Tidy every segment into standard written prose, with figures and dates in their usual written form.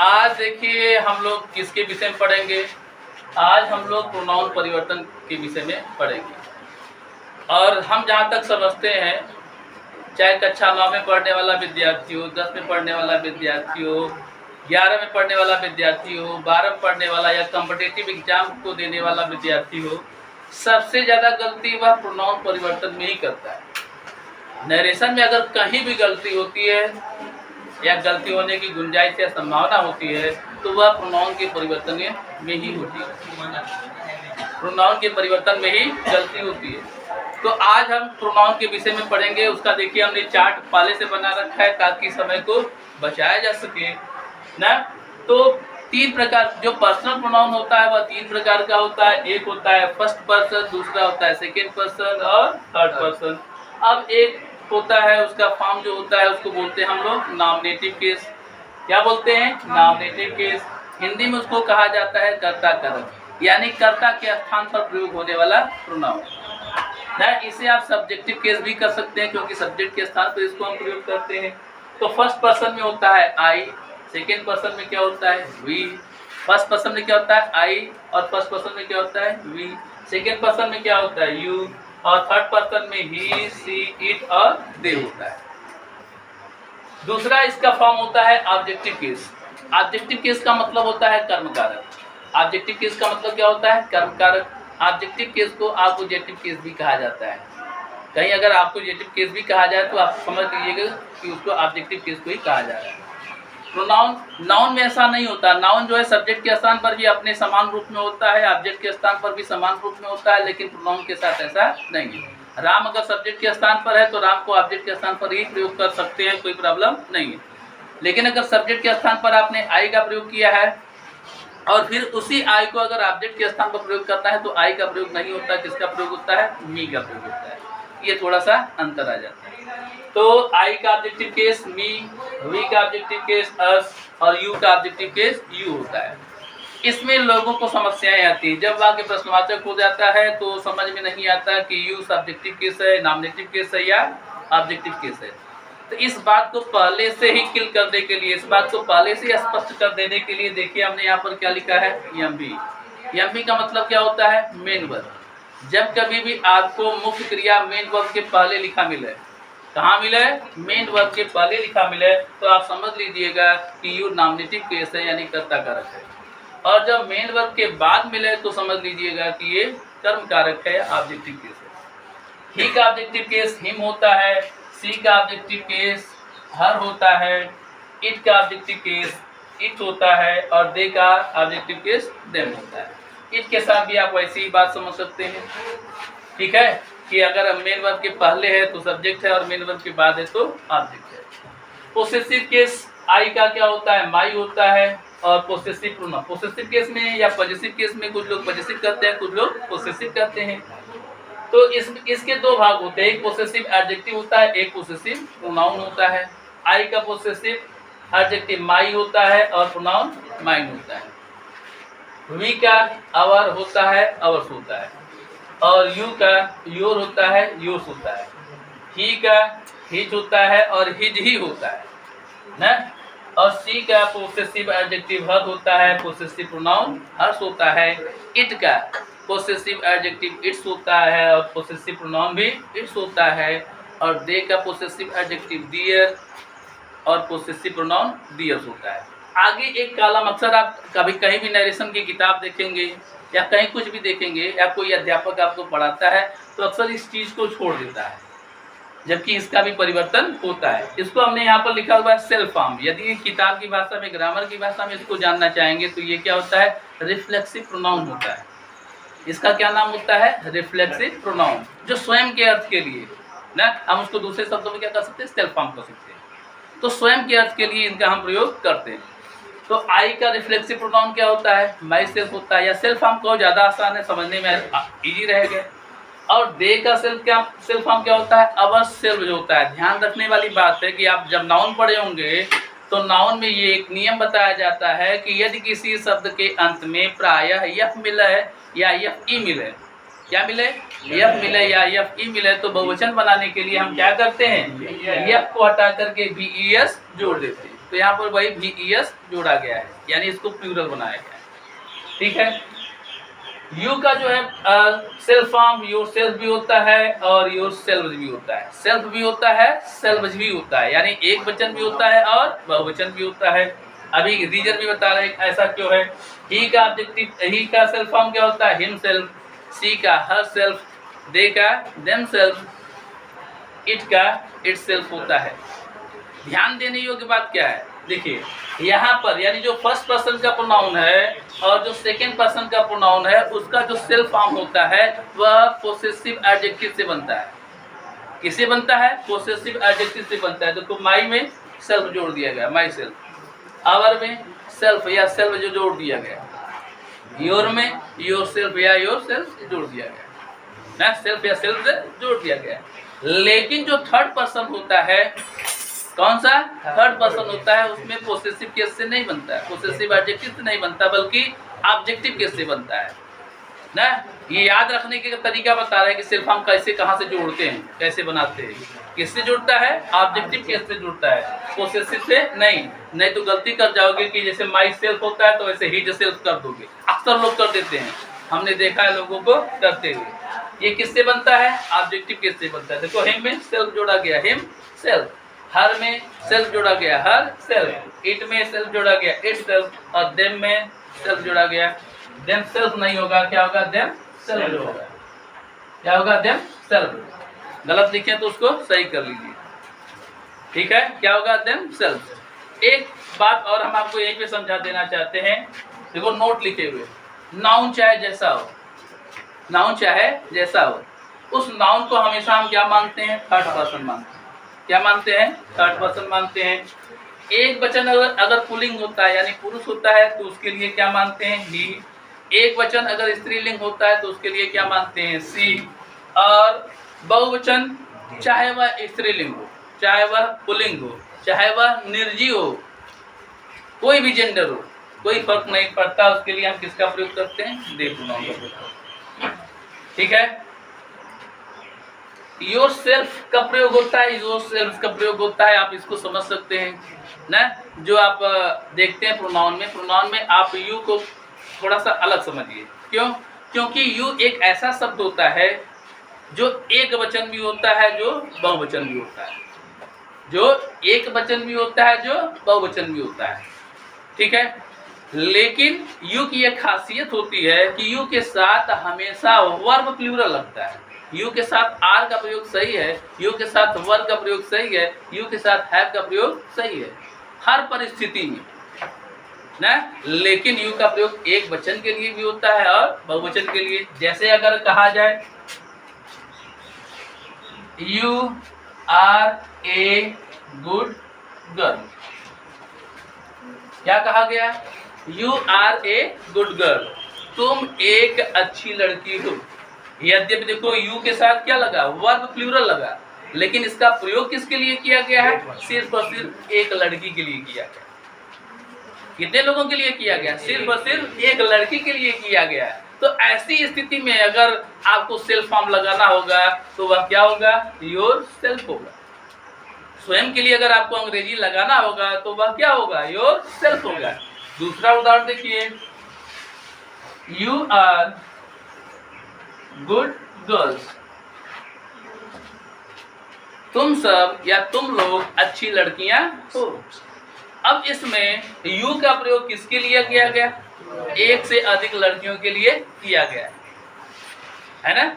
आज देखिए हम लोग किसके विषय में पढ़ेंगे। आज हम लोग प्रोनाउन परिवर्तन के विषय में पढ़ेंगे। और हम जहाँ तक समझते हैं, चाहे कक्षा 9 में पढ़ने वाला विद्यार्थी हो, 10 में पढ़ने वाला विद्यार्थी हो, 11 में पढ़ने वाला विद्यार्थी हो, 12 में पढ़ने वाला या कॉम्पिटिटिव एग्जाम को देने वाला विद्यार्थी हो, सबसे ज़्यादा गलती वह प्रोनाउन परिवर्तन में ही करता है। नरेशन में अगर कहीं भी गलती होती है या गलती होने की गुंजाइश या संभावना होती है तो वह प्रोनाउन के परिवर्तन में ही होती है। प्रोनाउन के परिवर्तन में ही गलती होती है। तो आज हम प्रोनाउन के विषय में पढ़ेंगे। उसका देखिए हमने चार्ट पहले से बना रखा है ताकि समय को बचाया जा सके ना। तो 3 प्रकार जो पर्सनल प्रोनाउन होता है वह 3 प्रकार का होता है। एक होता है फर्स्ट पर्सन, दूसरा होता है सेकेंड पर्सन और थर्ड पर्सन। अब एक होता है उसका फॉर्म जो होता है उसको बोलते हैं हम लोग नॉमिनेटिव केस। क्या बोलते हैं? Nominative case. हिंदी में उसको कहा जाता है कर्ता कारक, यानी कर्ता के स्थान पर प्रयोग होने वाला प्रोनाउन ना। इसे आप सब्जेक्टिव केस भी कर सकते हैं क्योंकि सब्जेक्ट के स्थान पर इसको हम प्रयोग करते हैं। तो फर्स्ट पर्सन में होता है आई, सेकेंड पर्सन में क्या होता है वी। फर्स्ट पर्सन में क्या होता है आई और फर्स्ट पर्सन में क्या होता है वी। सेकेंड पर्सन में क्या होता है यू और थर्ड पर्सन में ही, सी, इट और दे होता है। दूसरा इसका फॉर्म होता है ऑब्जेक्टिव केस। ऑब्जेक्टिव केस का मतलब होता है कर्म कारक। ऑब्जेक्टिव केस का मतलब क्या होता है? कर्म कारक। ऑब्जेक्टिव केस को अपोजिटिव केस भी कहा जाता है। कहीं अगर आपको ऑब्जेक्टिव केस भी कहा जाए तो आप समझ लीजिएगा कि उसको ऑब्जेक्टिव केस को ही कहा जा रहा है। प्रोनाउन नाउन में ऐसा नहीं होता। नाउन जो है सब्जेक्ट के स्थान पर भी अपने समान रूप में होता है, ऑब्जेक्ट के स्थान पर भी समान रूप में होता है, लेकिन प्रोनाउन के साथ ऐसा नहीं है। राम अगर सब्जेक्ट के स्थान पर है तो राम को ऑब्जेक्ट के स्थान पर ही प्रयोग कर सकते हैं, कोई प्रॉब्लम नहीं है। लेकिन अगर सब्जेक्ट के स्थान पर आपने आई का प्रयोग किया है और फिर उसी आई को अगर ऑब्जेक्ट के स्थान पर प्रयोग करना है तो आई का प्रयोग नहीं होता। किसका प्रयोग होता है? मी का प्रयोग होता है। ये थोड़ा सा अंतर आ जाता है। तो आई का ऑब्जेक्टिव केस मी, वी का ऑब्जेक्टिव केस अस और यू का ऑब्जेक्टिव केस यू होता है। इसमें लोगों को समस्याएं आती है। जब वाक्य प्रश्नवाचक हो जाता है तो समझ में नहीं आता कि यू सब्जेक्टिव केस है, नॉमिनेटिव केस है या ऑब्जेक्टिव केस है। तो इस बात को पहले से ही क्लियर करने के लिए, इस बात को पहले से स्पष्ट कर देने के लिए देखिए हमने यहाँ पर क्या लिखा है एमबी। एमबी का मतलब क्या होता है? Main verb. जब कभी भी आपको मुख्य क्रिया मेन वर्ब के पहले लिखा मिले, कहाँ मिले? मेन वर्ब के पहले लिखा मिले तो आप समझ लीजिएगा कि यू नॉमिनेटिव केस है यानी कर्ता कारक है। और जब मेन वर्ब के बाद मिले तो समझ लीजिएगा कि ये कर्म कारक है, ऑब्जेक्टिव केस है। ही का ऑब्जेक्टिव केस हिम होता है, सी का ऑब्जेक्टिव केस हर होता है, इट का ऑब्जेक्टिव केस इट होता है और दे का ऑब्जेक्टिव केस देम होता है। इट के साथ भी आप वैसी ही बात समझ सकते हैं, ठीक है, कि अगर मेन वर्ब के पहले है तो सब्जेक्ट है और मेन वर्ब के बाद है तो ऑब्जेक्ट है। पोसेसिव केस आई का क्या होता है? माई होता है और पोसेसिव प्रोनाउन। पोसेसिव केस में या पॉजिटिव केस में कुछ लोग पॉजिटिव करते हैं, कुछ लोग पोसेसिव करते हैं। तो इसके 2 भाग होते हैं, एक पोसेसिव एडजेक्टिव होता है, एक पोसेसिव प्रोनाउन होता है। आई का पोसेसिव एडजेक्टिव माई होता है और प्रोनाउन माइन होता है। वी का आवर होता है, अवर्स होता है और यू का योर होता है, योर्स होता है। ही का हिज होता है और हिज ही होता है ना। और सी का पोसेसिव एडजेक्टिव हर होता है, पोसेसिव प्रोनाउन हर्ष होता है। इट का पोसेसिव एडजेक्टिव इट्स होता है और पोसेसिव प्रोनाउन भी इट्स होता है। और दे का पोसेसिव एडजेक्टिव दियर और पोसेसिव प्रोनाउन दियर्स होता है। आगे एक कॉलम अक्सर आप कभी कहीं भी नरेशन की किताब देखेंगे या कहीं कुछ भी देखेंगे या कोई अध्यापक आपको पढ़ाता है तो अक्सर इस चीज़ को छोड़ देता है, जबकि इसका भी परिवर्तन होता है। इसको हमने यहाँ पर लिखा हुआ है सेल्फ फॉर्म। यदि किताब की भाषा में, ग्रामर की भाषा में इसको जानना चाहेंगे तो ये क्या होता है? रिफ्लेक्सिव प्रोनाउन होता है। इसका क्या नाम होता है? रिफ्लेक्सिव प्रोनाउन, जो स्वयं के अर्थ के लिए ना, हम उसको दूसरे शब्दों में क्या कर सकते हैं? सेल्फ फॉर्म कर सकते हैं। तो स्वयं के अर्थ के लिए इनका हम प्रयोग करते हैं। तो आई का रिफ्लेक्सिव प्रोनाउन क्या होता है? माई सेल्फ होता है, या सेल्फ फॉर्म को ज़्यादा आसान है, समझने में इजी रहेगा। और दे का सेल्फ फॉर्म क्या होता है? अवर सेल्फ जो होता है। ध्यान रखने वाली बात है कि आप जब नाउन पढ़े होंगे तो नाउन में ये एक नियम बताया जाता है कि यदि किसी शब्द के अंत में प्रायः यफ मिले या यफ ई मिले, क्या मिले? यफ मिले या यफ ई मिले तो बहुवचन बनाने के लिए हम क्या करते हैं? यफ को हटा करके वी ई एस जोड़ देते हैं। तो यहाँ पर वही VES जोड़ा गया है, यानी इसको प्लूरल बनाया गया है। ठीक है, यू का जो है सेल्फ फॉर्म योर सेल्फ भी होता है और योर सेल्व भी होता है। सेल्फ भी होता है, सेल्व्स भी होता है, यानी एक वचन भी होता है और बहुवचन भी होता है। अभी रीजन भी बता रहे हैं ऐसा क्यों है। ही का ऑब्जेक्टिव, ही का सेल्फ फॉर्म क्या होता है? Him self. सी का हर सेल्फ, दे का देम सेल्फ, इट का इट सेल्फ होता है। ध्यान देने योग्य बात क्या है, देखिए यहाँ पर यानी जो फर्स्ट पर्सन का प्रोनाउन है और जो सेकंड पर्सन का प्रोनाउन है उसका जो सेल्फ फॉर्म होता है वह पोसेसिव एडजेक्टिव से बनता है। किससे बनता है? पोसेसिव एडजेक्टिव से बनता है। देखो माई में सेल्फ जोड़ दिया गया, माई सेल्फ। आवर में सेल्फ या सेल्फ जो जोड़ दिया गया। योर में योर सेल्फ या योर सेल्फ जोड़ दिया गया ना, सेल्फ या सेल्फ से जोड़ दिया गया। लेकिन जो थर्ड पर्सन होता है, कौन सा थर्ड पर्सन होता है, उसमें पोसेसिव केस से नहीं बनता है, पोसेसिव एडजेक्टिव से नहीं बनता, बल्कि ऑब्जेक्टिव केस से बनता है ना। ये याद रखने के तरीका बता रहे हैं कि सेल्फ हम कैसे कहाँ से जोड़ते हैं, कैसे बनाते हैं। किससे जुड़ता है? ऑब्जेक्टिव केस से जुड़ता है, पोसेसिव से नहीं तो गलती कर जाओगे कि जैसे माई सेल्फ होता है तो वैसे ही जो सेल्फ कर दोगे। अक्सर लोग कर देते हैं, हमने देखा है लोगों को करते हुए। ये किससे बनता है? ऑब्जेक्टिव केस से बनता है। देखो हिम में सेल्फ जोड़ा गया, हिम सेल्फ। हर में सेल्फ जोड़ा गया, हर सेल्फ। इट में सेल्फ जोड़ा गया, इट सेल्फ। और देम में सेल्फ जोड़ा गया, देम सेल्फ नहीं होगा, क्या होगा? देम सेल्फ होगा। क्या होगा? Them self. गलत लिखे तो उसको सही कर लीजिए, ठीक है। क्या होगा? Them self. एक बात और हम आपको यहीं पे समझा देना चाहते हैं, देखो नोट लिखे हुए, नाउन चाहे जैसा हो, नाउन चाहे जैसा हो, उस नाउन को हमेशा हम क्या मानते हैं? थर्ड पर्सन मानते हैं। क्या मानते हैं? थर्ड पर्सन मानते हैं। एक वचन अगर पुल्लिंग होता है यानी पुरुष होता है तो उसके लिए क्या मानते हैं? ही। एक वचन अगर स्त्रीलिंग होता है तो उसके लिए क्या मानते हैं? सी। और बहुवचन चाहे वह स्त्रीलिंग हो, चाहे वह पुल्लिंग हो, चाहे वह निर्जीव हो, कोई भी जेंडर हो, कोई फर्क नहीं पड़ता, उसके लिए हम किसका प्रयोग करते हैं? दे प्रोनाउन का प्रयोग करते हैं। ठीक है। योर सेल्फ का प्रयोग होता है, योर सेल्फ का प्रयोग होता है, आप इसको समझ सकते हैं ना। जो आप देखते हैं प्रोनाउन में आप यू को थोड़ा सा अलग समझिए। क्यों? क्योंकि यू एक ऐसा शब्द होता है जो एक वचन भी होता है, जो बहुवचन भी होता है, जो एक वचन भी होता है, जो बहुवचन भी होता है। ठीक है। लेकिन यू की एक खासियत होती है कि यू के साथ हमेशा वर्ब प्लूरल लगता है। यू के साथ आर का प्रयोग सही है, यू के साथ वर का प्रयोग सही है, यू के साथ हैव का प्रयोग सही है हर परिस्थिति में ना। लेकिन यू का प्रयोग एक वचन के लिए भी होता है और बहुवचन के लिए। जैसे अगर कहा जाए you are a good girl, क्या कहा गया? You are a good girl, तुम एक अच्छी लड़की हो। यद्यपि देखो यू के साथ क्या लगा? वर्ब प्लूरल लगा, लेकिन इसका प्रयोग किसके लिए किया गया है? सिर्फ और सिर्फ एक लड़की के लिए किया गया। कितने लोगों के लिए किया गया? सिर्फ और सिर्फ एक लड़की के लिए किया गया। तो ऐसी स्थिति में अगर आपको सेल्फ फॉर्म लगाना होगा तो वह क्या होगा? योर सेल्फ होगा। स्वयं के लिए अगर आपको अंग्रेजी लगाना होगा तो वह क्या होगा? योर सेल्फ होगा। दूसरा उदाहरण देखिए, यू आर गुड गर्ल्स, तुम सब या तुम लोग अच्छी लड़कियां हो। अब इसमें यू का प्रयोग किसके लिए किया गया? एक से अधिक लड़कियों के लिए किया गया है ना।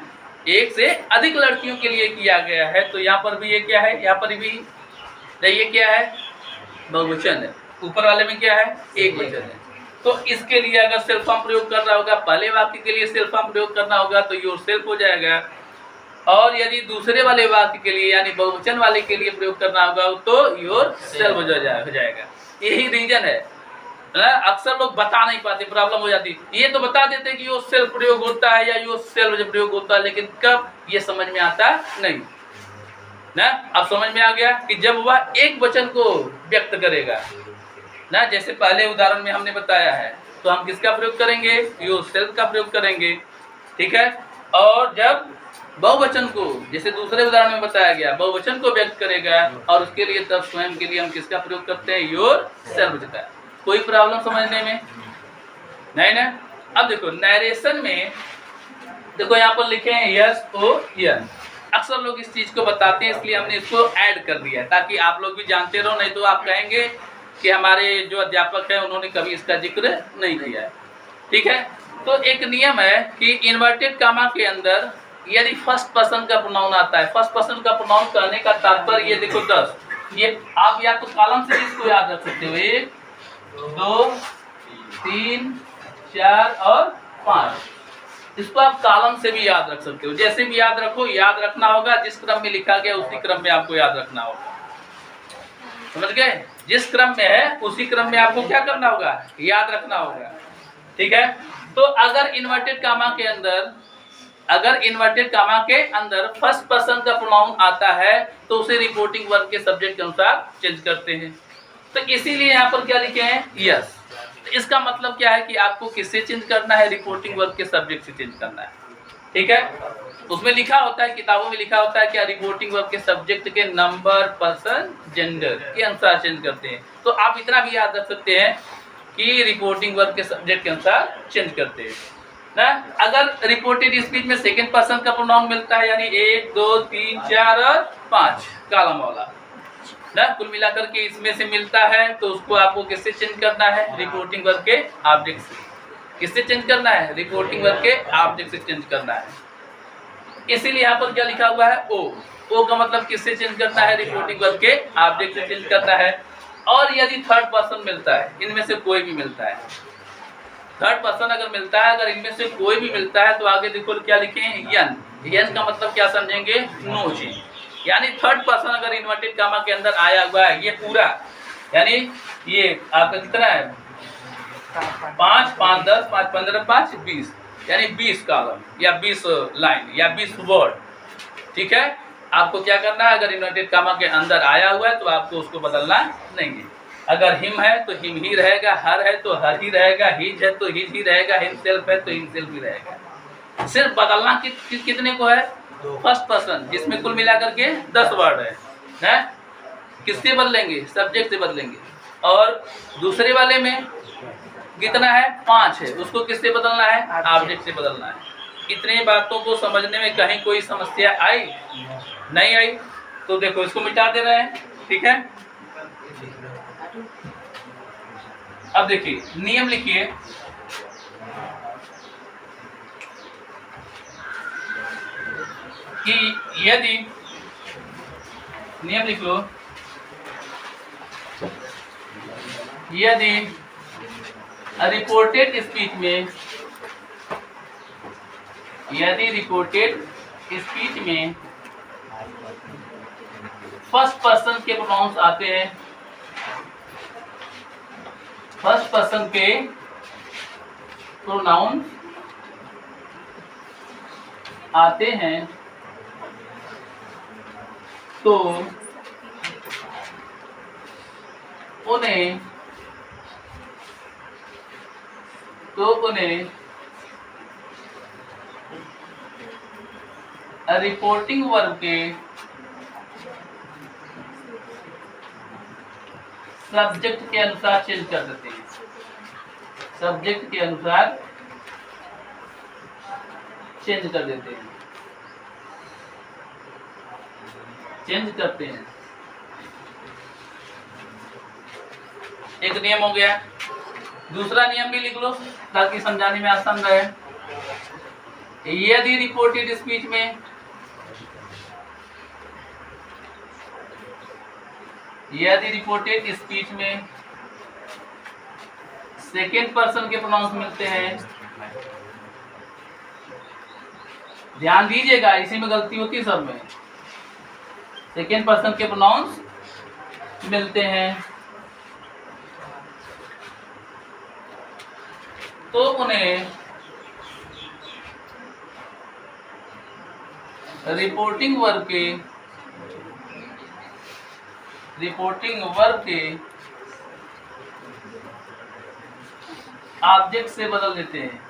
एक से अधिक लड़कियों के लिए किया गया है। तो यहाँ पर भी ये क्या है? यहाँ पर भी ये क्या है? बहुवचन है। ऊपर वाले में क्या है? एक वचन है। तो इसके लिए अगर सेल्फ फॉर्म प्रयोग करना होगा, पहले वाक्य के लिए सेल्फ फॉर्म प्रयोग करना होगा तो योर सेल्फ हो जाएगा। और यदि दूसरे वाले वाक्य के लिए यानी बहुवचन वाले के लिए प्रयोग करना होगा तो योर सेल्फ हो जाएगा। यही रीजन है। अक्सर लोग बता नहीं पाते, प्रॉब्लम हो जाती। ये तो बता देते कि योर सेल्फ प्रयोग होता है या योर सेल्फ प्रयोग होता है, लेकिन कब ये समझ में आता नहीं ना। अब समझ में आ गया कि जब वह एक वचन को व्यक्त करेगा ना, जैसे पहले उदाहरण में हमने बताया है, तो हम किसका प्रयोग करेंगे? योर सेल्फ का प्रयोग करेंगे। ठीक है। और जब बहुवचन को, जैसे दूसरे उदाहरण में बताया गया, बहुवचन को व्यक्त करेगा और उसके लिए तब स्वयं के लिए हम किसका प्रयोग करते हैं? योर सेल्फ का। कोई प्रॉब्लम समझने में? नहीं ना। अब देखो नरेशन में, देखो यहाँ पर लिखे हैं यस ओ यन। अक्सर लोग इस चीज को बताते हैं, इसलिए हमने इसको ऐड कर दिया है ताकि आप लोग भी जानते रहो, नहीं तो आप कहेंगे कि हमारे जो अध्यापक हैं उन्होंने कभी इसका जिक्र नहीं किया है। ठीक है, तो एक नियम है कि इन्वर्टेड कामा के अंदर यदि फर्स्ट पर्सन का प्रोनाउन आता है, फर्स्ट पर्सन का प्रोनाउन कहने का तात्पर्य ये देखो 10, ये आप या तो कॉलम से इसको याद रख सकते हो, 1 2 3 4 और 5, इसको आप कॉलम से भी याद रख सकते हो। जैसे भी याद रखो, याद रखना होगा जिस क्रम में लिखा गया उसी क्रम में आपको याद रखना होगा। समझ गए? जिस क्रम में है उसी क्रम में आपको क्या करना होगा? याद रखना होगा। ठीक है, तो अगर इन्वर्टेड कामा के अंदर, अगर इन्वर्टेड कामा के अंदर फर्स्ट पर्सन का प्रोनाउन आता है तो उसे रिपोर्टिंग वर्ब के सब्जेक्ट के अनुसार चेंज करते हैं। तो इसीलिए यहाँ पर क्या लिखे हैं? यस। तो इसका मतलब क्या है कि आपको किससे चेंज करना है? रिपोर्टिंग वर्ब के सब्जेक्ट से चेंज करना है। ठीक है, उसमें लिखा होता है, किताबों में लिखा होता है क्या? रिपोर्टिंग वर्ब के सब्जेक्ट के नंबर, पर्सन, जेंडर के अनुसार चेंज करते हैं। तो आप इतना भी याद रख सकते हैं कि रिपोर्टिंग वर्ब के सब्जेक्ट के अनुसार चेंज करते हैं ना। अगर रिपोर्टेड स्पीच में सेकंड पर्सन का प्रोनाउन मिलता है, यानी 1 2 3 4 और 5 कॉलम वाला ना, कुल मिलाकर के इसमें से मिलता है, तो उसको आपको किससे चेंज करना है? रिपोर्टिंग वर्ब के ऑब्जेक्ट से। किससे चेंज करना है? रिपोर्टिंग वर्ब के ऑब्जेक्ट से चेंज करना है। इसीलिए यहाँ पर क्या लिखा हुआ है? ओ। ओ का मतलब किससे चेंज करना है? रिपोर्टिंग वर्ब के ऑब्जेक्ट से चेंज करना है। और यदि थर्ड पर्सन मिलता है, इनमें से कोई भी मिलता है, थर्ड पर्सन अगर मिलता है, अगर इनमें से कोई भी मिलता है, तो आगे देखो क्या लिखे हैं? यन। यन का मतलब क्या समझेंगे? No change. यानी थर्ड पर्सन अगर इन्वर्टेड कामा के अंदर आया हुआ है, ये पूरा, यानी ये आपका कितना है? 5 5 10 5 15 5 20, यानी 20 कॉलम या 20 लाइन या 20 वर्ड। ठीक है, आपको क्या करना है? अगर इन्वर्टेड कामा के अंदर आया हुआ है तो आपको उसको बदलना नहीं है। अगर हिम है तो हिम ही रहेगा, हर है तो हर ही रहेगा, हिज है तो हिज ही रहेगा, हिमसेल्फ है तो हिमसेल्फ ही रहेगा। सिर्फ बदलना कितने को है? फर्स्ट पर्सन, जिसमें कुल मिलाकर के 10 वर्ड है? किससे बदलेंगे? सब्जेक्ट से बदलेंगे। और दूसरे वाले में कितना है? 5 है, उसको किससे बदलना है? ऑब्जेक्ट से बदलना है। इतने बातों को समझने में कहीं कोई समस्या आई? नहीं आई? तो देखो इसको मिटा दे रहे हैं। ठीक है, अब देखिए नियम लिखिए कि यदि, नियम लिख लो, यदि रिपोर्टेड स्पीच में, यदि रिपोर्टेड स्पीच में फर्स्ट पर्सन के प्रोनाउंस आते हैं, फर्स्ट पर्सन के प्रोनाउन आते हैं, तो उन्हें रिपोर्टिंग वर्ब के सब्जेक्ट के अनुसार चेंज कर देते हैं। सब्जेक्ट के अनुसार चेंज कर देते हैं, चेंज करते हैं। एक नियम हो गया। दूसरा नियम भी लिख लो ताकि समझाने में आसान रहे। यदि रिपोर्टेड स्पीच में, यदि रिपोर्टेड स्पीच में सेकेंड पर्सन के प्रोनाउंस मिलते हैं, ध्यान दीजिएगा इसी में गलती होती है सब में। सेकेंड पर्सन के प्रोनाउंस मिलते हैं तो उन्हें रिपोर्टिंग वर्ब के ऑब्जेक्ट से बदल देते हैं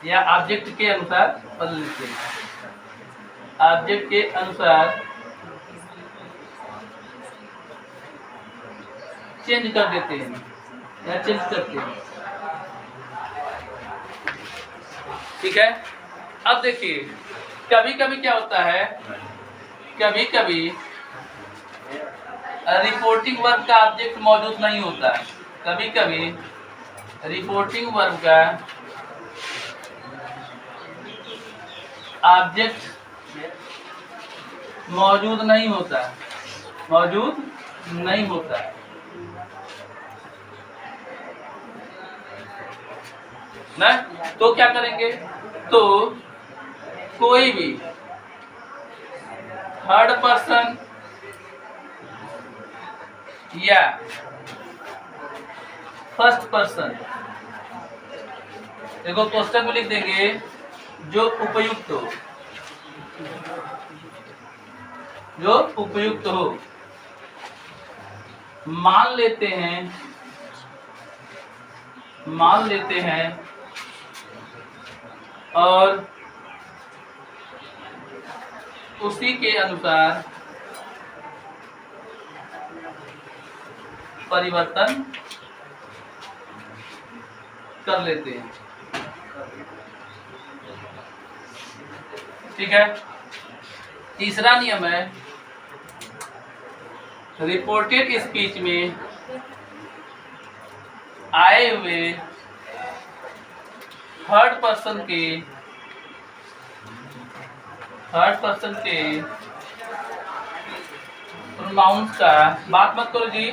या ऑब्जेक्ट के अनुसार बदल देते हैं। ऑब्जेक्ट के अनुसार चेंज कर देते हैं या चेंज करते हैं। ठीक है। अब देखिए कभी कभी क्या होता है, कभी कभी रिपोर्टिंग वर्ब का ऑब्जेक्ट मौजूद नहीं होता है। कभी कभी रिपोर्टिंग वर्ब का ऑब्जेक्ट मौजूद नहीं होता, मौजूद नहीं होता। ना तो क्या करेंगे, तो कोई भी थर्ड पर्सन या फर्स्ट पर्सन, देखो कोष्टक में लिख देंगे जो उपयुक्त हो, जो उपयुक्त हो। मान लेते हैं और उसी के अनुसार परिवर्तन कर लेते हैं। ठीक है। तीसरा नियम है, रिपोर्टेड स्पीच में आए हुए थर्ड पर्सन के प्रोनाउंस का, बात मत करो जी,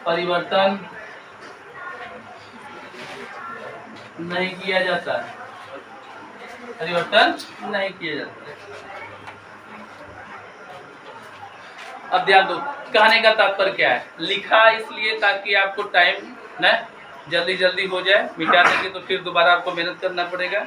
परिवर्तन नहीं किया जाता, परिवर्तन नहीं किया जाता। अब ध्यान दो, कहने का तात्पर्य क्या है, लिखा इसलिए ताकि आपको टाइम न जल्दी जल्दी हो जाए, मिटा देंगे तो फिर दोबारा आपको मेहनत करना पड़ेगा।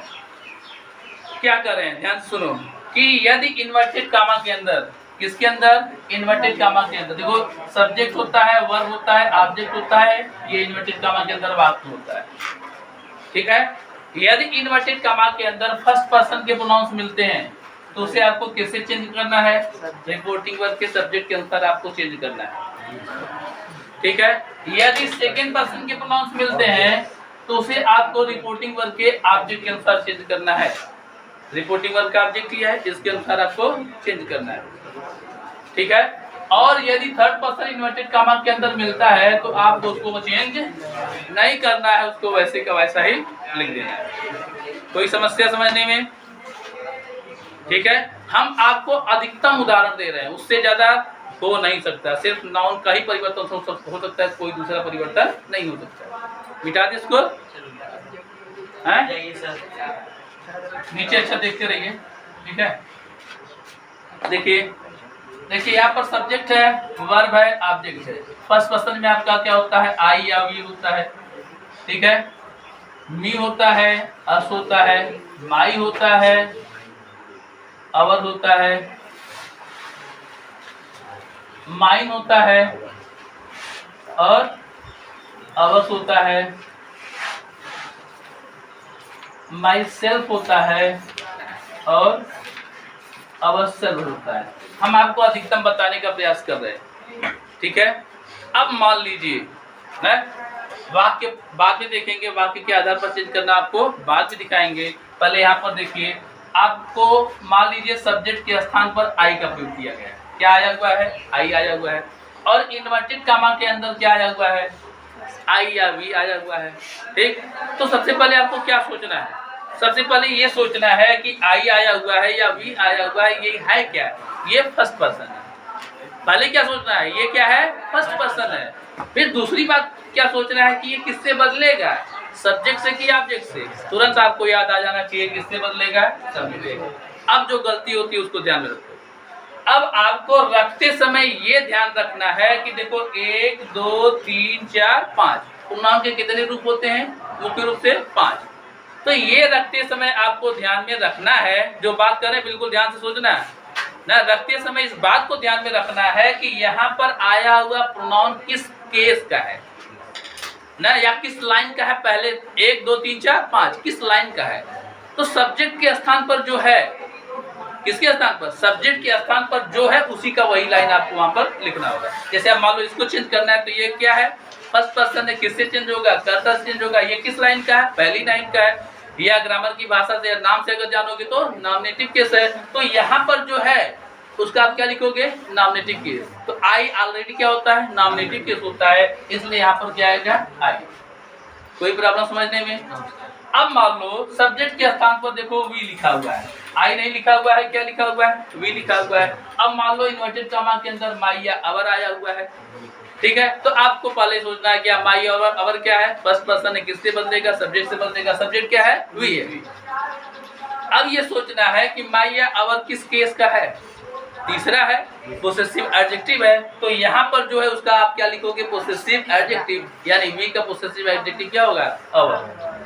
क्या कर रहे हैं, ध्यान सुनो, कि यदि इन्वर्टेड कामा के अंदर, किसके अंदर, इन्वर्टेड कामा के अंदर, देखो सब्जेक्ट होता है, वर्ब होता है, ऑब्जेक्ट होता है, ये इन्वर्टेड कामा के अंदर वाक्य होता है। ठीक है। यदि इन्वर्टेड कामा के अंदर फर्स्ट पर्सन के प्रोनाउंस मिलते हैं तो उसे आपको कैसे चेंज करना है, रिपोर्टिंग वर्ब के सब्जेक्ट के अनुसार आपको चेंज करना है। ठीक है। यदि सेकंड पर्सन के प्रोनाउंस मिलते हैं तो उसे आपको रिपोर्टिंग वर्ब के ऑब्जेक्ट के अनुसार चेंज करना है। रिपोर्टिंग वर्ब का ऑब्जेक्ट किया है, इसके अनुसार आपको चेंज करना है। ठीक है। और यदि थर्ड पर्सन इन्वर्टेड कामा के अंदर मिलता है तो आपको उसको चेंज नहीं करना है, उसको वैसे का वैसा ही लिख देना है। कोई समस्या समझने में? ठीक है। हम आपको अधिकतम उदाहरण दे रहे हैं, उससे ज्यादा हो नहीं सकता, सिर्फ नाउन का ही परिवर्तन हो सकता है, कोई दूसरा परिवर्तन नहीं हो सकता। मिटा दे इसको, नीचे अच्छा देखते रहिए। ठीक है। देखिए यहाँ पर सब्जेक्ट है, वर्ब है, ऑब्जेक्ट है। फर्स्ट पर्सन में आपका क्या होता है, आई या वी होता है। ठीक है। मी होता है, अस होता है, माई होता है, अवर होता है, माइन होता है और अवस होता है, माई सेल्फ होता है और अवश्य होता है। हम आपको अधिकतम बताने का प्रयास कर रहे हैं। ठीक है। अब मान लीजिए ना, वाक्य बाद में देखेंगे, वाक्य के आधार पर चेंज करना आपको बाद में दिखाएंगे। पहले यहाँ पर देखिए, आपको मान लीजिए सब्जेक्ट के स्थान पर आई का प्रयोग किया गया है। क्या आया हुआ है, आई आया हुआ है। और इन्वर्टेड कामा के अंदर क्या आया हुआ है, आई या वी आया हुआ है। ठीक। तो सबसे पहले आपको क्या सोचना है, सबसे पहले ये सोचना है कि आई आया हुआ है या वी आया हुआ है, ये है क्या, ये फर्स्ट पर्सन है। पहले क्या सोचना है, ये क्या है, फर्स्ट पर्सन है। फिर दूसरी बात क्या सोचना है कि ये किससे बदलेगा, सब्जेक्ट से कि ऑब्जेक्ट से। तुरंत आपको याद आ जाना चाहिए किससे बदलेगा, सब्जेक्ट। अब जो गलती होती है उसको ध्यान में रखो। अब आपको रखते समय ये ध्यान रखना है कि देखो 1 2 3 4 5 प्रोनाउन के कितने रूप होते हैं, मुख्य रूप से 5। तो ये रखते समय आपको ध्यान में रखना है, जो बात कर रहे हैं बिल्कुल ध्यान से सोचना है ना। रखते समय इस बात को ध्यान में रखना है कि यहाँ पर आया हुआ प्रोनाउन किस केस का है ना, या किस लाइन का है। पहले 1 2 3 4 5 किस लाइन का है, तो सब्जेक्ट के स्थान पर जो है, किसके स्थान पर, सब्जेक्ट के स्थान पर जो है उसी का वही लाइन आपको वहां पर लिखना होगा। जैसे अब मान लो इसको चेंज करना है तो ये क्या है, फर्स्ट पर्सन है, किससे चेंज होगा, कर्ता से चेंज होगा। ये किस लाइन का है, पहली लाइन का है। या ग्रामर की भाषा से नाम से अगर जानोगे तो नॉमिनेटिव केस है। तो यहाँ पर जो है उसका आप क्या लिखोगे, नॉमिनेटिव केस। तो आई ऑलरेडी क्या होता है, नॉमिनेटिव केस होता है, इसलिए यहाँ पर क्या आएगा, आई। कोई प्रॉब्लम समझने में? अब मान लो सब्जेक्ट के स्थान पर देखो वी लिखा हुआ है, आई नहीं लिखा हुआ है, क्या लिखा हुआ है, वी लिखा हुआ है। अब मान लो इन्वर्टेड कॉमा के अंदर माई या अवर आया हुआ है, ठीक है। तो आपको पहले सोचना है क्या माई अवर, अवर क्या है, फर्स्ट पर्सन है, किससे बदलेगा, सब्जेक्ट से बदलेगा। सब्जेक्ट क्या है, वी है। अब ये सोचना है कि माई या अवर किस केस का है, तीसरा है, पोसेसिव एडजेक्टिव है। तो यहाँ पर जो है उसका आप क्या लिखोगे, पोसेसिव एडजेक्टिव, यानी वी का पोसेसिव एडजेक्टिव क्या होगा, अवर।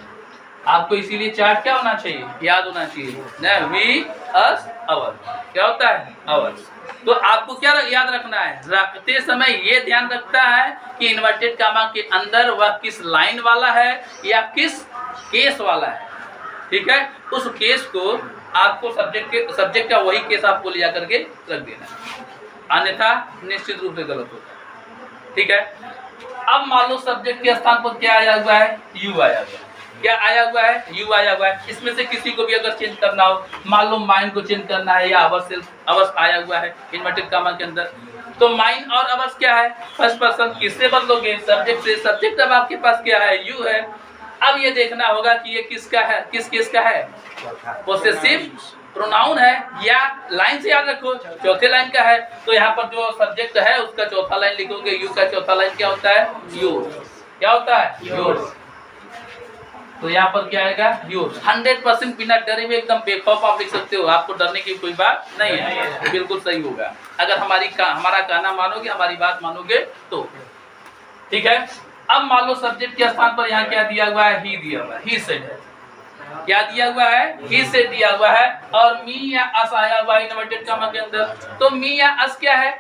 आपको इसीलिए चार्ट क्या होना चाहिए, याद होना चाहिए ना, वी अस अवर क्या होता है, अवर्स। तो आपको क्या याद रखना है, रखते समय ये ध्यान रखता है कि इन्वर्टेड कामा के अंदर वह किस लाइन वाला है या किस केस वाला है, ठीक है। उस केस को आपको सब्जेक्ट का वही केस आपको ले जाकर के रख देना, अन्यथा निश्चित रूप से गलत होता है, ठीक है। अब मान लो सब्जेक्ट के स्थान पर क्या आया हुआ है, यू आया हुआ है, क्या आया हुआ है, यू आया हुआ है। इसमें से किसी को भी अगर चेंज करना हो, मान लो माइन को चेंज करना है या अवर्स, अवर्स आया हुआ है इन्वर्टेड कामा के अंदर, तो माइन और अवर्स क्या है, फर्स्ट पर्सन, किससे बदलोगे, सब्जेक्ट से। सब्जेक्ट अब आपके पास क्या है, यू है। अब ये देखना होगा कि ये किसका है, किस केस का है, पोसेसिव प्रोनाउन है, या लाइन से याद रखो चौथे लाइन का है। तो यहाँ पर जो सब्जेक्ट है उसका चौथा लाइन लिखोगे, यू का चौथा लाइन क्या होता है, योर, क्या होता है, योर। तो यहाँ पर क्या आएगा, योर। 100% बिना डरे हुए एकदम बेखौफ आप लिख सकते हो, आपको डरने की कोई बात नहीं है, बिल्कुल सही होगा अगर हमारा कहना मानोगे, हमारी बात मानोगे तो, ठीक है। अब मान लो सब्जेक्ट के स्थान पर यहाँ क्या दिया हुआ है, ही दिया हुआ है, ही सेड है, क्या दिया हुआ है, ही सेड दिया हुआ है। और मी या अस आया हुआ है इन्वर्टेड कामा के अंदर। तो मी या अस क्या है,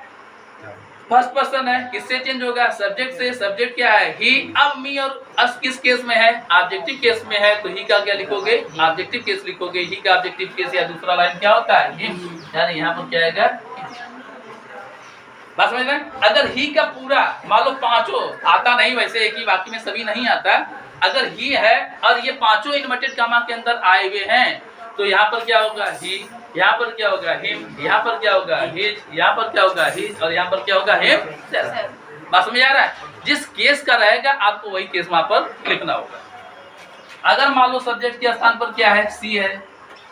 फर्स्ट पर्सन है, किससे चेंज होगा, सब्जेक्ट से। सब्जेक्ट क्या है, ही। अब मी और अस किस केस में है, ऑब्जेक्टिव केस में है, तो ही का क्या लिखोगे, ऑब्जेक्टिव केस लिखोगे। ही का ऑब्जेक्टिव केस या दूसरा लाइन क्या होता है, हिम, यानी यहाँ पर क्या आएगा, बात समझ रहे हैं। अगर ही का पूरा मान लो पांचों आता नहीं, वैसे एक ही वाक्य में सभी नहीं आता, अगर ही है और ये पांचों इन्वर्टेड कामा के अंदर आए हुए हैं, तो यहाँ पर क्या होगा, ही, यहाँ पर क्या होगा, हिम, यहाँ पर क्या होगा, हिज, यहाँ पर क्या होगा, हिज, और यहाँ पर क्या होगा, हिम। बात समझ आ रहा है, जिस केस का रहेगा आपको वही केस वहां पर लिखना होगा। अगर मान लो सब्जेक्ट के स्थान पर क्या है, सी है,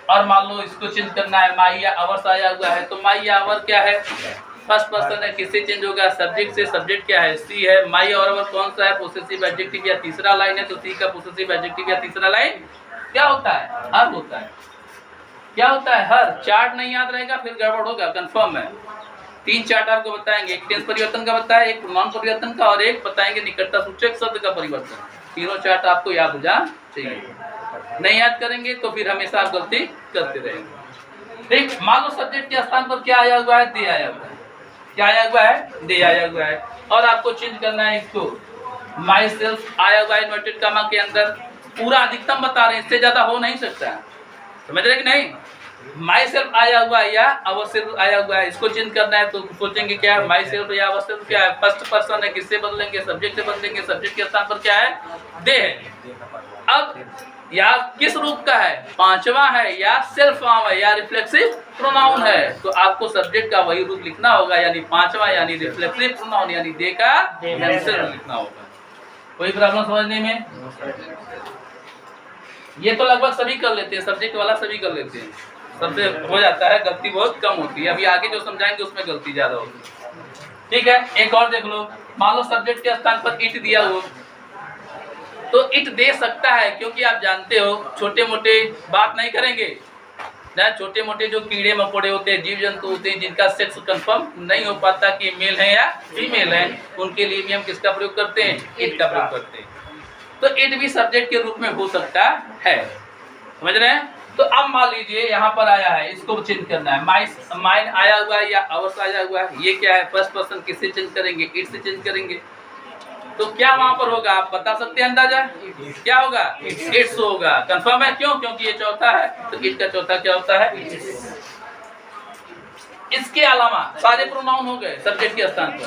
और मान लो इसको चेंज करना है, माई या अवर्स आया हुआ है, तो माई या अवर क्या है, फर्स्ट पर्सन है, किससे चेंज होगा, सब्जेक्ट से। सब्जेक्ट क्या है, सी है। माई और अवर कौन सा है, पोसेसिव एडजेक्टिव या तीसरा लाइन है, तो सी का पोसेसिव एडजेक्टिव या तीसरा लाइन क्या होता है, हर होता है। क्या होता है, हर। चार्ट नहीं याद रहेगा फिर गड़बड़ होगा, कंफर्म है। 3 चार्ट आपको बताएंगे, एक टेंस परिवर्तन का बताया, एक प्रोनाउन परिवर्तन का, और एक बताएंगे निकटता सूचक शब्द का परिवर्तन। तीनों चार्ट आपको याद हो जाना चाहिए, नहीं याद करेंगे तो फिर हमेशा आप गलती करते रहेंगे। ठीक, मान लो सब्जेक्ट के स्थान पर क्या आया हुआ है, दे आया हुआ है, क्या आया हुआ है, दे आया हुआ है, और आपको चेंज करना है इसको, माई सेल्फ आया हुआ है इन्वर्टेड कामा के अंदर। पूरा अधिकतम बता रहे हैं, इससे ज्यादा हो नहीं सकता, समझ रहे कि नहीं। माई सेल्फ आया हुआ है या अवर सेल्फ आया हुआ है, इसको चेंज करना है तो सोचेंगे क्या है, माई सेल्फ या अवर सेल्फ क्या है, फर्स्ट पर्सन है, किससे बदलेंगे, सब्जेक्ट से बदलेंगे। सब्जेक्ट के स्थान पर क्या है, दे है। अब या किस रूप का है, पांचवा है, या सेल्फ फॉर्म है, या रिफ्लेक्सिव प्रोनाउन है, तो आपको सब्जेक्ट का वही रूप लिखना होगा, यानी पांचवा, यानी रिफ्लेक्सिव प्रोनाउन, यानी दे का सेल्फ लिखना होगा। कोई प्रॉब्लम समझने में? ये तो लगभग सभी कर लेते हैं, सब्जेक्ट वाला सभी कर लेते हैं, सबसे हो जाता है, गलती बहुत कम होती है। अभी आगे जो समझाएंगे उसमें गलती ज्यादा होगी। ठीक है, एक और देख लो, मान लो सब्जेक्ट के स्थान पर इट दिया हो, तो इट दे सकता है, क्योंकि आप जानते हो छोटे मोटे बात नहीं करेंगे ना, छोटे मोटे जो कीड़े मकोड़े होते हैं, जीव जंतु होते हैं, जिनका सेक्स कंफर्म नहीं हो पाता कि मेल है या फीमेल है, उनके लिए भी हम किसका प्रयोग करते हैं, इट का प्रयोग करते हैं। तो इट भी सब्जेक्ट के रूप में हो सकता है, समझ रहे हैं। तो अब मान लीजिए यहाँ पर आया है, इसको चेंज करना है, माइन आया हुआ है या अवर्स आया हुआ है, ये क्या है, फर्स्ट पर्सन, किससे चेंज करेंगे, इट से चेंज करेंगे। तो क्या वहां पर होगा, आप बता सकते हैं अंदाजा? क्या होगा? इट्स होगा। कंफर्म है? क्यों? क्योंकि ये चौथा है, तो इट का चौथा क्या होता है? इसके अलावा सारे प्रोनाउन हो गए सब्जेक्ट के स्थान पर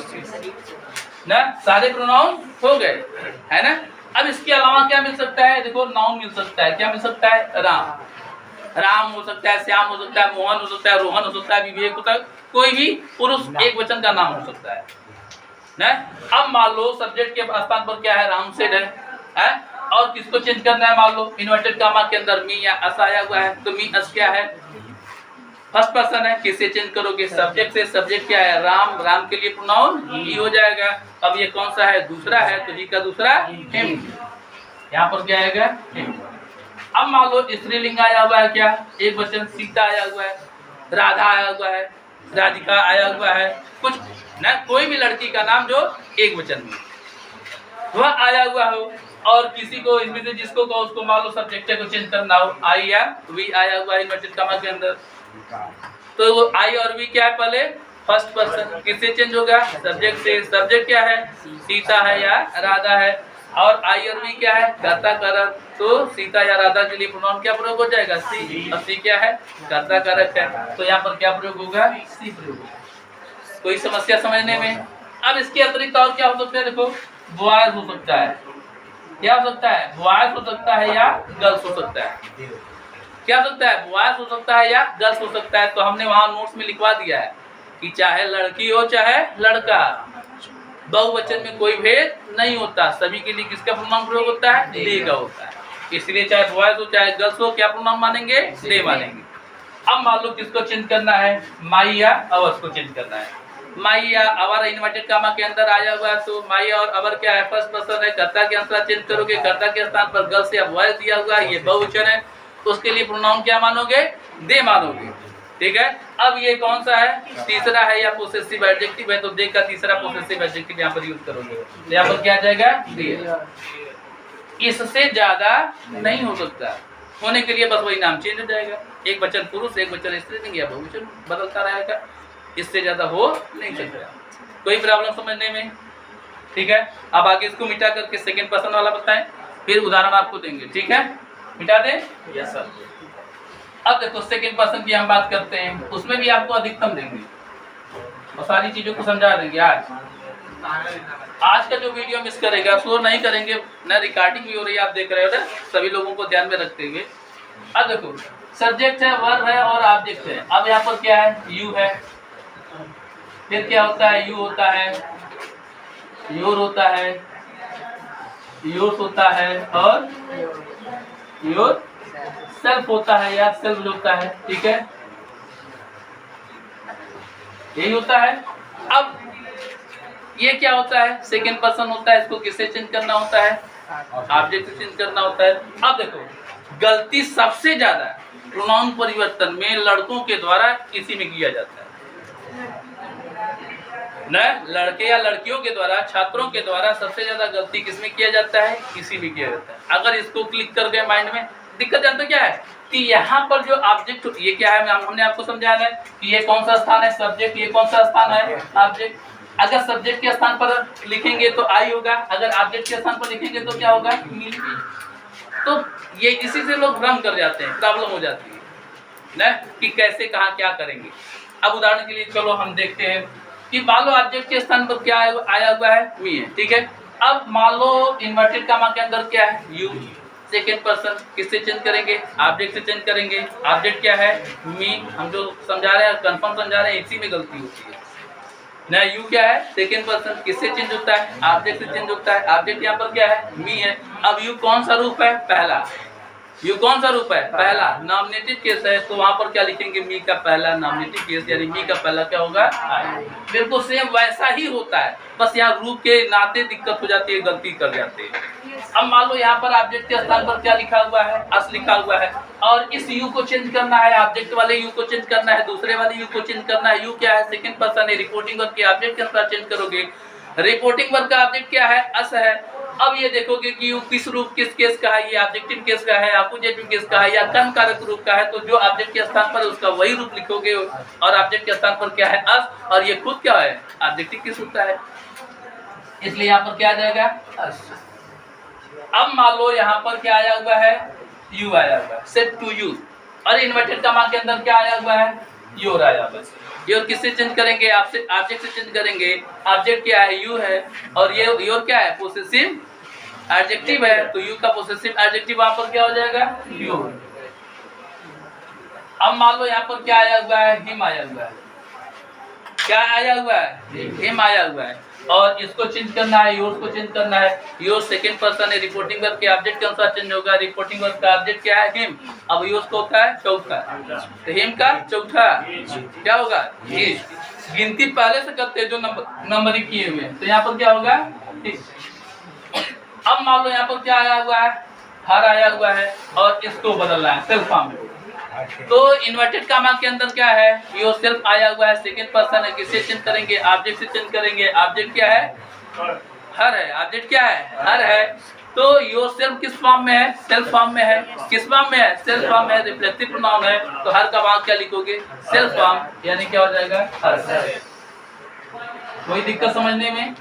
ना, सारे प्रोनाउन हो गए, है ना। अब इसके अलावा क्या मिल सकता है? देखो नाउन मिल सकता है। क्या मिल सकता है? राम, राम हो सकता है, श्याम हो सकता है, मोहन हो सकता है, रोहन हो सकता है, विवेक होता है, कोई भी पुरुष एक वचन का नाम हो सकता है ना। अब मान लो सब्जेक्ट के स्थान पर क्या है? राम सेड है और किसको चेंज करना है? मान लो इन्वर्टेड कामा के अंदर मी या अस आया हुआ है, तो मी अस क्या है? फर्स्ट पर्सन है, किससे चेंज करोगे? सब्जेक्ट से। सब्जेक्ट क्या है? राम, राम के लिए प्रोनाउन ही हो जाएगा। अब ये कौन सा है? दूसरा है, तो ही का दूसरा हिम, यहाँ पर क्या आएगा? हिम। अब मान लो स्त्रीलिंग आया हुआ है, क्या? एक वचन, सीता आया हुआ है, राधा आया हुआ है, राधिका आया हुआ है, कुछ ना, कोई भी लड़की का नाम जो एक वचन में वह आया हुआ हो, और किसी को इसमें से जिसको कहो उसको मान लो सब्जेक्ट को चेंज करना हो, आई या वी आया हुआ है इन्वर्टेड कॉमा के अंदर, तो वो आई और वी क्या है? पहले फर्स्ट पर्सन, किससे चेंज होगा? सब्जेक्ट से। सब्जेक्ट क्या है? सीता है या राधा है, और आई और वी क्या है? कर्ता कारक, तो सीता या राधा के लिए प्रोनाउन क्या प्रयोग हो जाएगा? सी। अब सी क्या है? कर्ता कारक है, तो यहाँ पर क्या प्रयोग होगा? सी प्रयोग होगा। कोई समस्या समझने में? अब इसके अतिरिक्त और क्या हो सकता है? देखो बॉयज हो सकता है, क्या हो सकता है? बॉयज हो सकता है या गर्ल्स हो सकता है। क्या हो सकता है? बॉयज हो सकता है या गर्ल्स हो सकता है। तो हमने वहां नोट्स में लिखवा दिया है कि चाहे लड़की हो चाहे लड़का, बहुवचन में कोई भेद नहीं होता, सभी के लिए किसका प्रोनाउन प्रयोग होता है? दे का होता है। इसलिए चाहे बॉयज हो चाहे गर्ल्स हो, क्या प्रोनाउन मानेंगे? दे मानेंगे। अब मान लो किसको चेंज करना है? माई या अवर्स को चेंज करना है। माई या अवर इन्वर्टेड कामा के अंदर आया हुआ है, तो माई और अवर क्या है? फर्स्ट पर्सन है, कर्ता के अनुसार चेंज करोगे। कर्ता के स्थान पर गर्ल्स या बॉयज दिया हुआ है, ये बहुवचन है, तो उसके लिए प्रोनाउन क्या मानोगे? दे मानोगे। ठीक है। अब ये कौन सा है? तीसरा है या पोसेसिव एडजेक्टिव है, तो दे का तीसरा पोसेसिव एडजेक्टिव यहाँ पर यूज करोगे, तो यहाँ पर क्या आ जाएगा? दे। इससे ज्यादा नहीं हो सकता, होने के लिए बस वही नाम चेंज हो जाएगा, एक वचन पुरुष एक वचन स्त्रीलिंग या बहुवचन बदलता रहेगा, इससे ज्यादा हो नहीं सकता। कोई प्रॉब्लम समझने में? ठीक है। अब आगे इसको मिटा करके सेकंड पर्सन वाला बताएं, फिर उदाहरण आपको देंगे। ठीक है, मिटा दें? Yes sir. अब देखो सेकंड पर्सन की हम बात करते हैं, उसमें भी आपको अधिकतम देंगे और सारी चीजों को समझा देंगे। आज का जो वीडियो मिस करेगा उसको नहीं करेंगे ना, रिकॉर्डिंग भी हो रही है, आप देख रहे हो ना, सभी लोगों को ध्यान में रखते हुए। अब देखो सब्जेक्ट है, वर्ब है और ऑब्जेक्ट है। अब यहाँ पर क्या है? यू है, फिर क्या होता है? यू होता है, योर होता है, योर्स होता है और योर सेल्फ होता है या सेल्फ होता है। ठीक है, यही होता है। अब ये क्या होता है? सेकंड पर्सन होता है, इसको किससे चेंज करना होता है? ऑब्जेक्ट से चेंज करना होता है। अब देखो गलती सबसे ज्यादा प्रोनाउन परिवर्तन में लड़कों के द्वारा इसी में किया जाता है न, लड़के या लड़कियों के द्वारा, छात्रों के द्वारा सबसे ज्यादा गलती किसमें किया जाता है? इसी में किया जाता है। अगर इसको क्लिक कर गए माइंड में, दिक्कत जानते क्या है कि यहाँ पर जो ऑब्जेक्ट, ये क्या है? हमने आपको समझाया है कि ये कौन सा स्थान है? सब्जेक्ट। ये कौन सा स्थान है? ऑब्जेक्ट। अगर सब्जेक्ट के स्थान पर लिखेंगे तो आई होगा, अगर ऑब्जेक्ट के स्थान पर लिखेंगे तो क्या होगा? तो ये इसी से लोग भ्रम कर जाते हैं, प्रॉब्लम हो जाती है ना कि कैसे कहाँ क्या करेंगे। अब उदाहरण के लिए चलो हम देखते हैं कि मान लो ऑब्जेक्ट के स्थान पर क्या आया हुआ है? मी है। ठीक है। अब मान लो इन्वर्टेड कामा के अंदर क्या है? यू। सेकेंड पर्सन किससे चेंज करेंगे? ऑब्जेक्ट से चेंज करेंगे। ऑब्जेक्ट क्या है? मी। हम जो समझा रहे हैं, कंफर्म समझा रहे हैं, इसी में गलती होती है ना। यू क्या है? सेकेंड पर्सन, किससे चेंज होता है? ऑब्जेक्ट से चेंज होता है। ऑब्जेक्ट यहाँ पर क्या है? मी है। अब यू कौन सा रूप है? पहला। यू कौन सा रूप है? पहला। नॉमिनेटिव केस है, तो वहां पर क्या लिखेंगे? मी का पहला नॉमिनेटिव केस, यानी मी का पहला क्या होगा? बिल्कुल सेम वैसा ही होता है, बस यहाँ रूप के नाते दिक्कत हो जाती है, गलती कर जाते हैं। अब मान लो यहाँ पर ऑब्जेक्ट के स्थान पर क्या लिखा हुआ है? अस लिखा हुआ है, और इस यू को चेंज करना है, ऑब्जेक्ट वाले यू को चेंज करना है, दूसरे वाले यू को चेंज करना है। यू क्या है? सेकंड पर्सन है, रिपोर्टिंग वर्ब के ऑब्जेक्ट के अनुसार चेंज करोगे। रिपोर्टिंग वर्ब का ऑब्जेक्ट क्या है? अस है। अब ये देखोगे कि यू किस रूप, किस केस का है? ये ऑब्जेक्टिव केस का है, अपोजिटिव केस का है, या कर्म कारक रूप का है। तो जो ऑब्जेक्ट के स्थान पर है उसका वही रूप लिखोगे, और ऑब्जेक्ट के स्थान पर क्या है? अस, और ये खुद क्या है? ऑब्जेक्टिव केस होता है इसलिए यहाँ पर क्या आ जाएगा अस। अब मान लो यहाँ पर क्या आया हुआ है यू आया हुआ है, सेट टू यू, और इन्वर्टेड कॉमा के अंदर क्या आया हुआ है योर आया हुआ है। योर किससे चेंज करेंगे, आपसे ऑब्जेक्ट से चेंज करेंगे। ऑब्जेक्ट क्या है यू है, और ये योर क्या है पोसेसिव एडजेक्टिव है, तो यू का पोसेसिव एडजेक्टिव वहां पर क्या हो जाएगा योर। अब मान लो यहाँ पर क्या आया हुआ है हिम आया हुआ है, क्या आया हुआ है हिम आया हुआ है, और इसको चेंज करना है योर्स को चेंज करना है। योर सेकंड पर्सन है, रिपोर्टिंग वर्ब के ऑब्जेक्ट के अनुसार चेंज होगा। रिपोर्टिंग वर्ब का ऑब्जेक्ट क्या है हिम, अब योर्स को होता है चौथा, तो हिम का चौथा क्या होगा इज। गिनती पहले से करते हैं जो नंबरिंग किए हुए, तो यहाँ पर क्या होगा इज। अब मान लो यहाँ पर क्या आया हुआ है हर आया हुआ है, और इसको बदलना है सेल्फ फॉर्म में। तो इन्वर्टेड कॉमा के अंदर क्या है योर सेल्फ आया हुआ है, सेकंड पर्सन है, किससे चेंज करेंगे ऑब्जेक्ट से चेंज करेंगे। ऑब्जेक्ट क्या है हर है, ऑब्जेक्ट क्या है हर है, तो योर सेल्फ किस फॉर्म में है सेल्फ फॉर्म में है। किस फॉर्म में है सेल्फ फॉर्म में, रिफ्लेक्टिव प्रोनाउन है, तो हर का भाग क्या लिखोगे सेल्फ फॉर्म, यानी क्या हो जाएगा हर। कोई दिक्कत समझने में?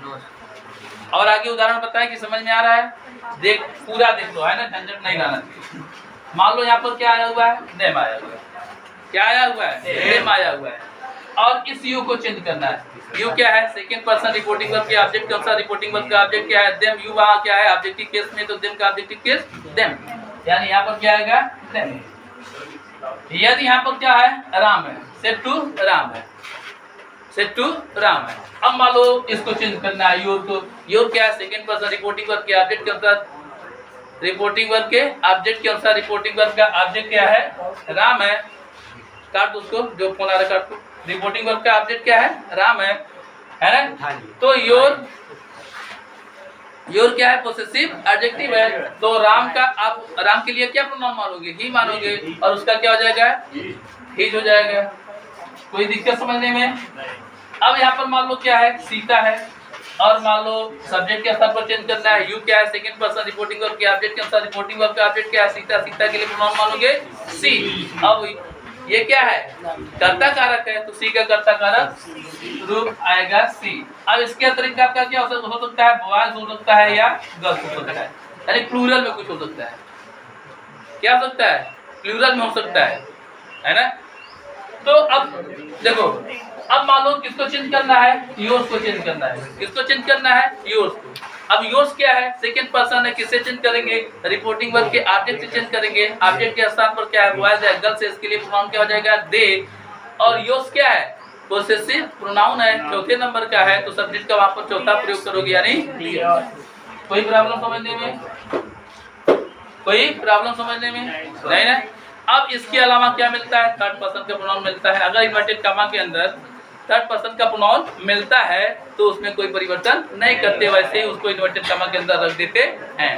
और आगे उदाहरण बताएं कि समझ में आ रहा है, देख पूरा देख लो है ना, झंझट नहीं लाना चाहिए। मान लो यहाँ पर क्या आया हुआ है नेम आया हुआ है, क्या आया हुआ है नेम आया हुआ है, और इस यू को चेंज करना है। यू क्या है सेकंड पर्सन रिपोर्टिंग वर्ब के ऑब्जेक्ट के अनुसार, रिपोर्टिंग वर्ब का ऑब्जेक्ट क्या है देम। यू वहाँ क्या है ऑब्जेक्टिव केस में, तो देम का ऑब्जेक्टिव केस देम, यानी यहाँ पर क्या आएगा देम। यदि यहाँ पर क्या है राम है, सेट टू राम है, सेट टू राम है। अब मान लो इसको चेंज करना है योर को। योर क्या है सेकंड पर्सन रिपोर्टिंग वर्ब के ऑब्जेक्ट के अनुसार, रिपोर्टिंग वर्ब के ऑब्जेक्ट के अनुसार, रिपोर्टिंग वर्ब का ऑब्जेक्ट क्या है राम है। काट दो उसको, जो फोन आ रहा काट दो। रिपोर्टिंग वर्ब का ऑब्जेक्ट क्या है राम है ना, तो योर क्या है पोसेसिव एडजेक्टिव है, तो राम का आप राम के लिए क्या प्रोनाउन मानोगे ही मानोगे, और उसका क्या हो जाएगा हिज हो जाएगा। कोई दिक्कत समझने में? अब यहाँ पर मान लो क्या है सीता है, और मान लो सब्जेक्ट के स्तर पर चेंज करना है। यू क्या है सेकंड पर्सन रिपोर्टिंग वर्ब के ऑब्जेक्ट के अनुसार, रिपोर्टिंग वर्ब का ऑब्जेक्ट क्या है सीता, सीता के लिए प्रोनाउन मानोगे सी। अब ये क्या है कर्ता कारक है, तो सी का कर्ता कारक रूप आएगा सी। अब इसके अतिरिक्त आपका क्या हो सकता है बॉयज हो सकता है या गर्ल्स हो सकता है, यानी प्लूरल में कुछ हो सकता है। क्या हो सकता है प्लूरल में हो सकता है ना। तो अब देखो, अब मान लो किसको चेंज करना है योर्स को चेंज करना है। किसको चेंज करना है योर्स को। अब योर्स क्या है सेकंड पर्सन है, किससे चेंज करेंगे रिपोर्टिंग वर्ब के ऑब्जेक्ट से चेंज करेंगे। ऑब्जेक्ट के स्थान पर क्या है बॉयज है, गर्ल्स है, इसके लिए प्रोनाउन क्या हो जाएगा दे। और योर्स क्या है पोसेसिव प्रोनाउन है, चौथे नंबर का है, तो सब्जेक्ट का वहां पर चौथा प्रयोग करोगे यानी। कोई प्रॉब्लम समझने में? कोई प्रॉब्लम समझने में नहीं ना। अब इसके अलावा क्या मिलता है थर्ड पर्सन का प्रोनाउन मिलता है। अगर इन्वर्टेड कॉमा के अंदर थर्ड पर्सन का प्रोनाउन मिलता है तो उसमें कोई परिवर्तन नहीं करते, वैसे ही उसको इन्वर्टेड कॉमा के अंदर रख देते हैं।